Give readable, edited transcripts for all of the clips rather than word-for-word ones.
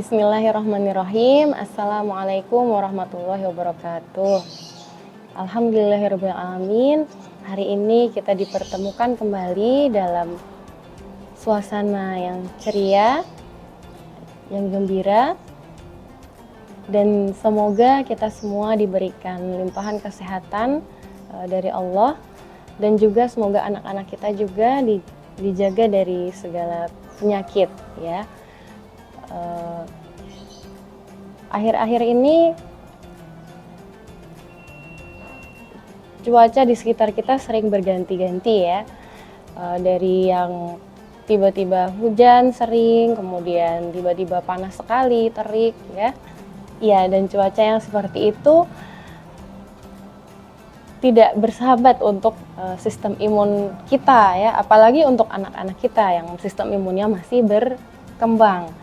Bismillahirrahmanirrahim. Assalamualaikum warahmatullahi wabarakatuh. Alhamdulillahirabbil alamin. Hari ini kita dipertemukan kembali dalam suasana yang ceria, yang gembira, dan semoga kita semua diberikan limpahan kesehatan dari Allah, dan juga semoga anak-anak kita juga dijaga dari segala penyakit ya. Akhir-akhir ini cuaca di sekitar kita sering berganti-ganti ya, dari yang tiba-tiba hujan sering, kemudian tiba-tiba panas sekali, terik ya. Ya, dan cuaca yang seperti itu tidak bersahabat untuk sistem imun kita ya, apalagi untuk anak-anak kita yang sistem imunnya masih berkembang.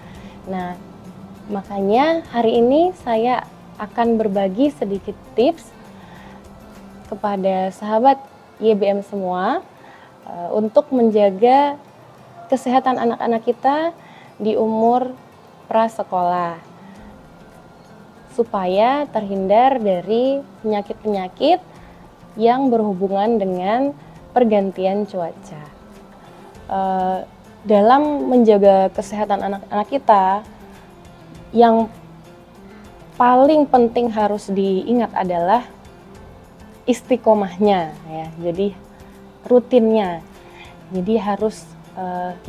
Nah, makanya hari ini saya akan berbagi sedikit tips kepada sahabat YBM semua untuk menjaga kesehatan anak-anak kita di umur prasekolah, supaya terhindar dari penyakit-penyakit yang berhubungan dengan pergantian cuaca. Dalam menjaga kesehatan anak-anak kita, yang paling penting harus diingat adalah istiqomahnya ya. Jadi rutinnya. Jadi harus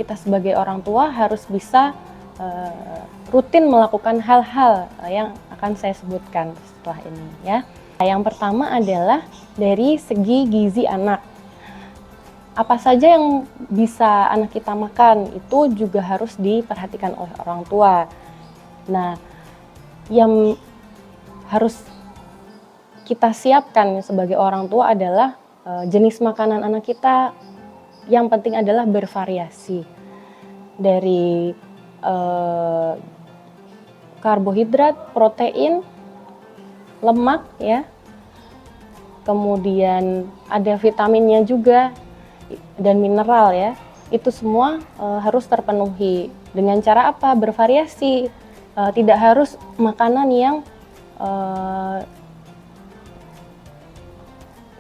kita sebagai orang tua harus bisa rutin melakukan hal-hal yang akan saya sebutkan setelah ini ya. Yang pertama adalah dari segi gizi anak. Apa saja yang bisa anak kita makan itu juga harus diperhatikan oleh orang tua. Nah, yang harus kita siapkan sebagai orang tua adalah jenis makanan anak kita. Yang penting adalah bervariasi dari karbohidrat, protein, lemak ya. Kemudian ada vitaminnya juga dan mineral ya. Itu semua harus terpenuhi. Dengan cara apa? Bervariasi. Tidak harus makanan yang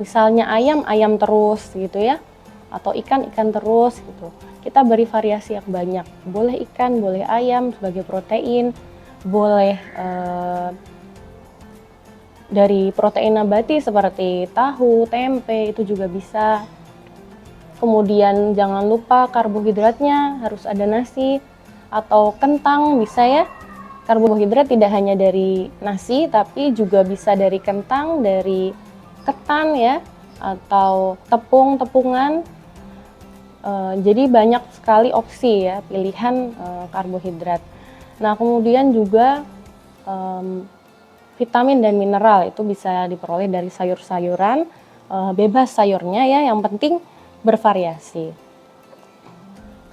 misalnya ayam terus gitu ya, atau ikan terus gitu. Kita beri variasi yang banyak. Boleh ikan, boleh ayam sebagai protein, boleh dari protein nabati seperti tahu, tempe itu juga bisa. Kemudian jangan lupa karbohidratnya harus ada nasi atau kentang bisa ya. Karbohidrat tidak hanya dari nasi tapi juga bisa dari kentang, dari ketan ya, atau tepung-tepungan. Jadi banyak sekali opsi ya pilihan karbohidrat. Nah, kemudian juga vitamin dan mineral itu bisa diperoleh dari sayur-sayuran, bebas sayurnya ya, yang penting bervariasi.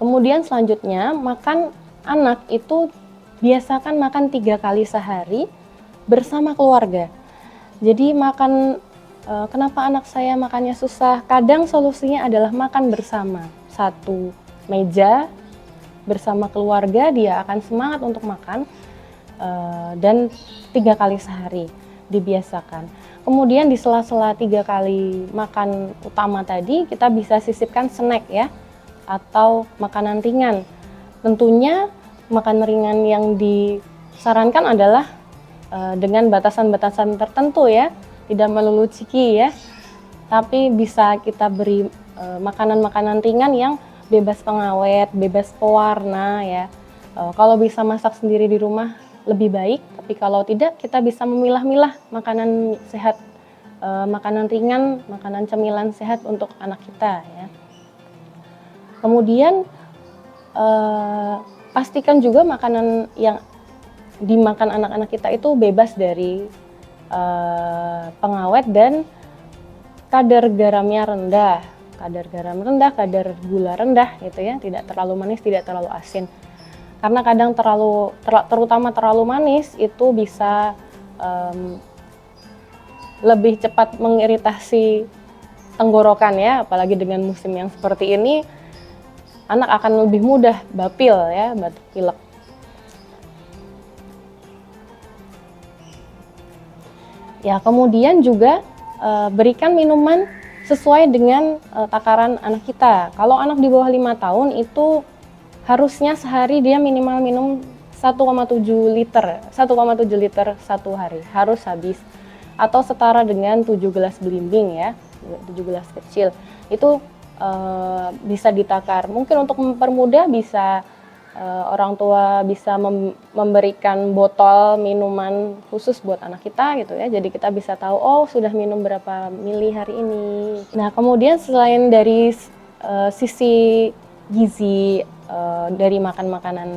Kemudian selanjutnya makan anak itu biasakan makan 3 kali sehari bersama keluarga. Jadi makan, kenapa anak saya makannya susah? Kadang solusinya adalah makan bersama, satu meja bersama keluarga, dia akan semangat untuk makan, dan 3 kali sehari dibiasakan. Kemudian di sela-sela 3 kali makan utama tadi kita bisa sisipkan snack ya, atau makanan ringan. Tentunya makanan ringan yang disarankan adalah dengan batasan-batasan tertentu ya, tidak melulu ciki ya, tapi bisa kita beri makanan-makanan ringan yang bebas pengawet, bebas pewarna ya. Kalau bisa masak sendiri di rumah lebih baik, tapi kalau tidak kita bisa memilah-milah makanan sehat, makanan ringan, makanan cemilan sehat untuk anak kita ya. Kemudian pastikan juga makanan yang dimakan anak-anak kita itu bebas dari pengawet dan kadar garamnya rendah. Kadar garam rendah, kadar gula rendah gitu ya, tidak terlalu manis, tidak terlalu asin. Karena kadang terutama terlalu manis itu bisa lebih cepat mengiritasi tenggorokan ya, apalagi dengan musim yang seperti ini, anak akan lebih mudah bapil ya, batuk pilek. Ya, kemudian juga berikan minuman sesuai dengan takaran anak kita. Kalau anak di bawah 5 tahun itu harusnya sehari dia minimal minum 1,7 liter, 1,7 liter satu hari, harus habis. Atau setara dengan 7 gelas belimbing ya, 7 gelas kecil. Itu bisa ditakar. Mungkin untuk mempermudah bisa orang tua bisa memberikan botol minuman khusus buat anak kita gitu ya. Jadi kita bisa tahu oh sudah minum berapa mili hari ini. Nah, kemudian selain dari sisi gizi dari makan makanan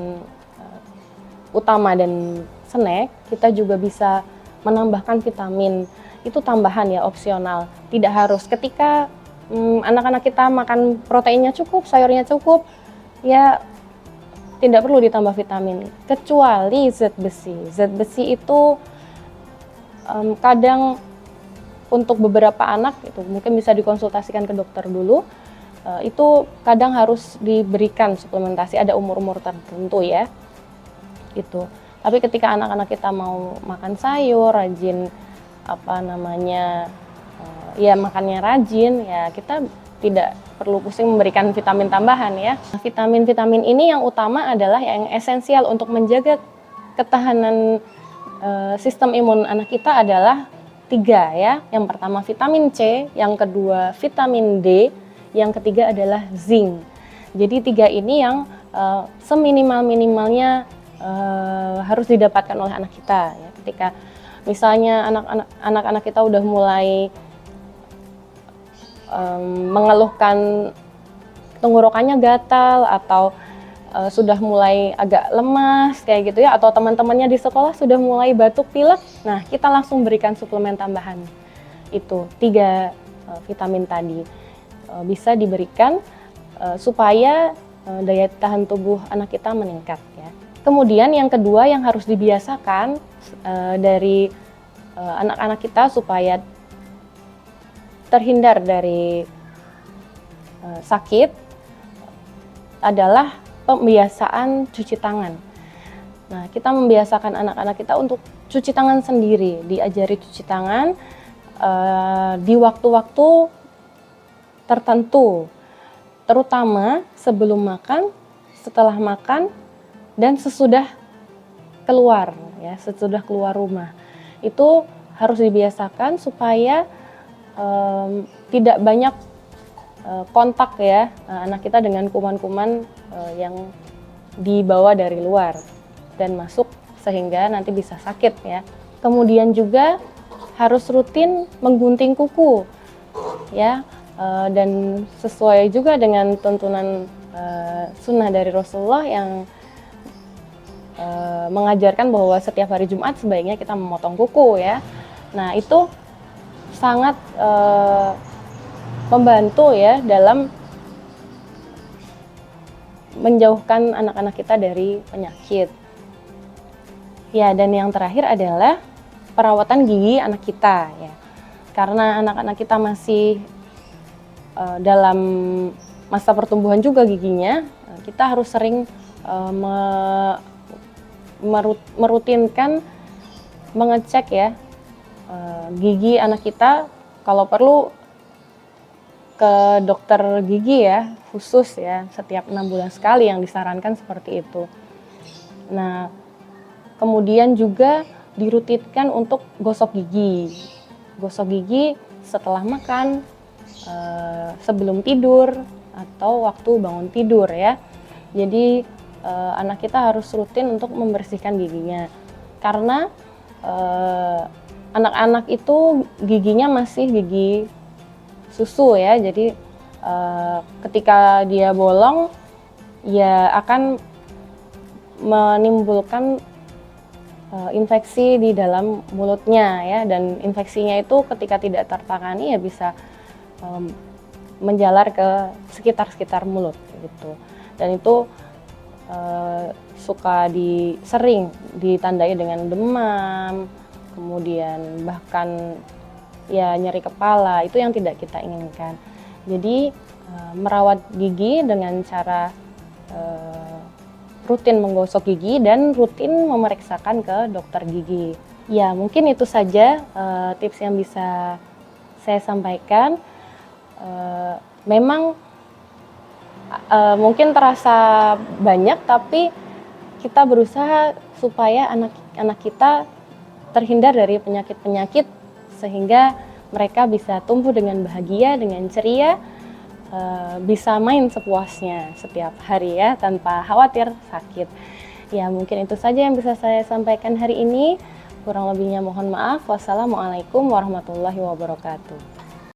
utama dan snack, kita juga bisa menambahkan vitamin. Itu tambahan ya, opsional. Tidak harus ketika anak-anak kita makan proteinnya cukup, sayurnya cukup, ya tidak perlu ditambah vitamin, kecuali zat besi. Zat besi itu kadang untuk beberapa anak itu mungkin bisa dikonsultasikan ke dokter dulu. Itu kadang harus diberikan suplementasi, ada umur-umur tertentu ya. Itu. Tapi ketika anak-anak kita mau makan sayur, rajin ya makannya rajin, ya kita tidak perlu pusing memberikan vitamin tambahan ya. Vitamin-vitamin ini yang utama adalah yang esensial untuk menjaga ketahanan sistem imun anak kita adalah 3 ya. Yang pertama vitamin C, yang kedua vitamin D, yang ketiga adalah zinc. Jadi 3 ini yang seminimal-minimalnya harus didapatkan oleh anak kita ya. Ketika misalnya anak-anak kita udah mulai mengeluhkan tenggorokannya gatal atau sudah mulai agak lemas kayak gitu ya, atau teman-temannya di sekolah sudah mulai batuk pilek, nah kita langsung berikan suplemen tambahan. Itu 3 vitamin tadi bisa diberikan supaya daya tahan tubuh anak kita meningkat ya. Kemudian yang kedua yang harus dibiasakan dari anak-anak kita supaya terhindar dari sakit adalah pembiasaan cuci tangan. Nah, kita membiasakan anak-anak kita untuk cuci tangan sendiri, diajari cuci tangan di waktu-waktu tertentu, terutama sebelum makan, setelah makan, dan sesudah keluar ya, sesudah keluar rumah. Itu harus dibiasakan supaya tidak banyak kontak ya anak kita dengan kuman-kuman yang dibawa dari luar dan masuk sehingga nanti bisa sakit ya. Kemudian juga harus rutin menggunting kuku ya, dan sesuai juga dengan tuntunan sunnah dari Rasulullah yang mengajarkan bahwa setiap hari Jumat sebaiknya kita memotong kuku ya. Nah, itu sangat membantu ya dalam menjauhkan anak-anak kita dari penyakit. Ya, dan yang terakhir adalah perawatan gigi anak kita ya. Karena anak-anak kita masih dalam masa pertumbuhan juga giginya, kita harus sering merutinkan mengecek ya gigi anak kita, kalau perlu ke dokter gigi ya, khusus ya, setiap 6 bulan sekali yang disarankan seperti itu. Nah, kemudian juga dirutinkan untuk gosok gigi. Gosok gigi setelah makan, sebelum tidur, atau waktu bangun tidur ya. Jadi anak kita harus rutin untuk membersihkan giginya. Karena anak-anak itu giginya masih gigi susu ya, jadi ketika dia bolong ya akan menimbulkan infeksi di dalam mulutnya ya, dan infeksinya itu ketika tidak tertangani ya bisa menjalar ke sekitar mulut gitu. Dan itu suka sering ditandai dengan demam, kemudian bahkan ya nyeri kepala, itu yang tidak kita inginkan. Jadi merawat gigi dengan cara rutin menggosok gigi dan rutin memeriksakan ke dokter gigi. Ya, mungkin itu saja tips yang bisa saya sampaikan. Memang mungkin terasa banyak, tapi kita berusaha supaya anak-anak kita terhindar dari penyakit-penyakit sehingga mereka bisa tumbuh dengan bahagia, dengan ceria, bisa main sepuasnya setiap hari ya, tanpa khawatir sakit. Ya, mungkin itu saja yang bisa saya sampaikan hari ini. Kurang lebihnya mohon maaf. Wassalamualaikum warahmatullahi wabarakatuh.